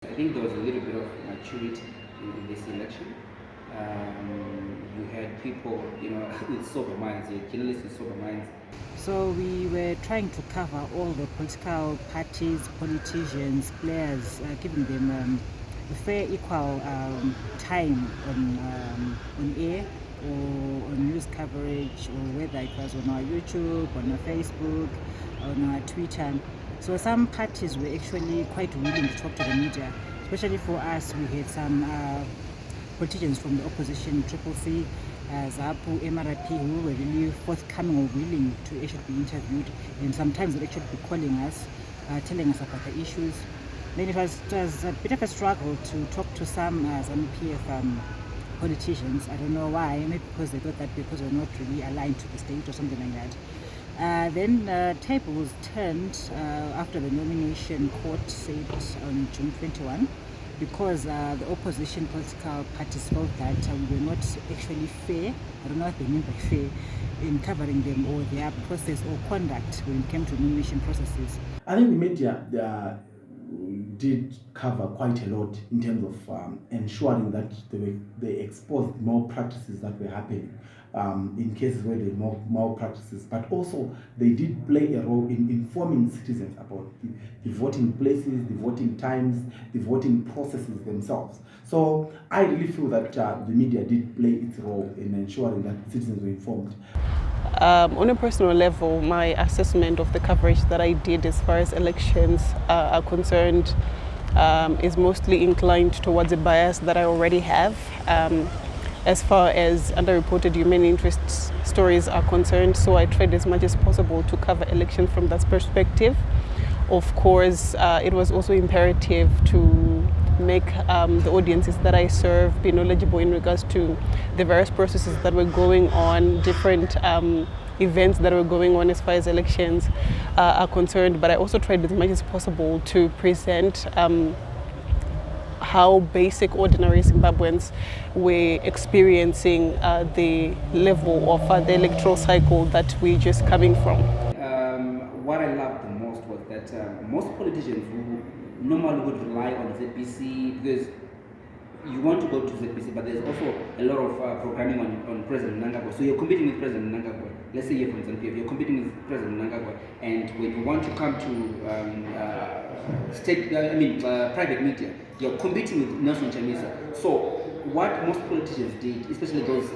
I think there was a little bit of maturity in this election. You had people, with sober minds, journalists with sober minds. So we were trying to cover all the political parties, politicians, players, giving them a fair, equal time on air or on news coverage, or whether it was on our YouTube, on our Facebook, on our Twitter. So some parties were actually quite willing to talk to the media. Especially for us, we had some politicians from the opposition, Triple C, ZAPU, MRP, who were really forthcoming or willing to actually be interviewed, and sometimes they'd actually be calling us, telling us about the issues. Then it was a bit of a struggle to talk to some PF politicians. I don't know why, maybe because they thought that because we're not really aligned to the state or something like that. Then table was turned after the nomination court said on June 21, because the opposition political parties felt that we were not actually fair. I don't know what they mean by fair in covering them or their process or conduct when it came to nomination processes. I think the media did cover quite a lot in terms of ensuring that they exposed more practices that were happening in cases where there were more practices. But also, they did play a role in informing citizens about the voting places, the voting times, the voting processes themselves. So I really feel that the media did play its role in ensuring that citizens were informed. On a personal level, my assessment of the coverage that I did as far as elections are concerned is mostly inclined towards a bias that I already have. As far as underreported human interest stories are concerned, so I tried as much as possible to cover elections from that perspective. Of course, it was also imperative to make the audiences that I serve be knowledgeable in regards to the various processes that were going on, different events that were going on as far as elections are concerned. But I also tried as much as possible to present how basic, ordinary Zimbabweans were experiencing the level of the electoral cycle that we're just coming from. What I loved the most was that most politicians who normally would rely on ZBC, because you want to go to ZBC, but there's also a lot of programming on President Mnangagwa. So you're competing with President Mnangagwa. Let's say you're from ZPF, you're competing with President Mnangagwa, and when you want to come to private media, you're competing with Nelson Chamisa. So what most politicians did, especially those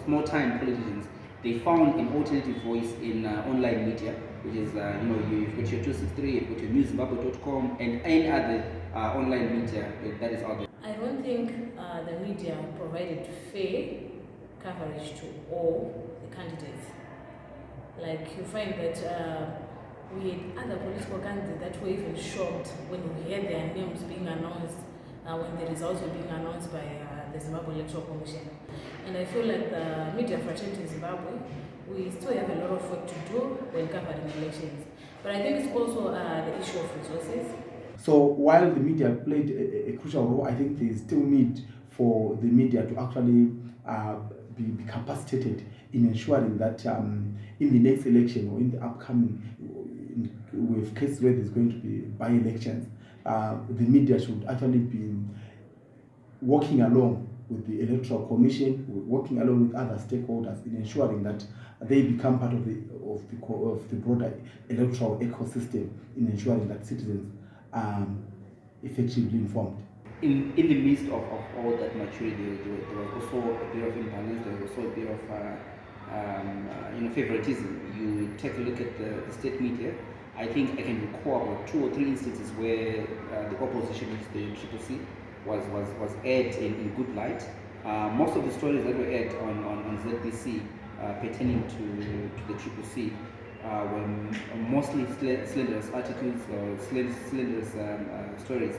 small-time politicians, they found an alternative voice in online media, which is, you've got your 263, you've got your newszimbabwe.com, and any other online media that is out there. I don't think the media provided fair coverage to all the candidates. Like, you find that we had other political candidates that were even shocked when we heard their names being announced, when the results were being announced by the Zimbabwe Electoral Commission. And I feel like the media fraternity in Zimbabwe, we still have a lot of work to do when covering elections. But I think it's also the issue of resources. So while the media played a crucial role, I think there is still need for the media to actually be capacitated in ensuring that in the next election or in the upcoming, with cases where there's going to be by-elections, the media should actually be working along with the Electoral Commission, working along with other stakeholders in ensuring that they become part of the broader electoral ecosystem in ensuring that citizens are effectively informed. In the midst of all that maturity, there was also a bit of imbalance. There was also a bit of favoritism. You take a look at the state media. I think I can recall about 2 or 3 instances where the opposition, which is the Triple C, was aired in good light. Most of the stories that were aired on ZBC pertaining to the Triple C were mostly slanderous articles or slanderous stories.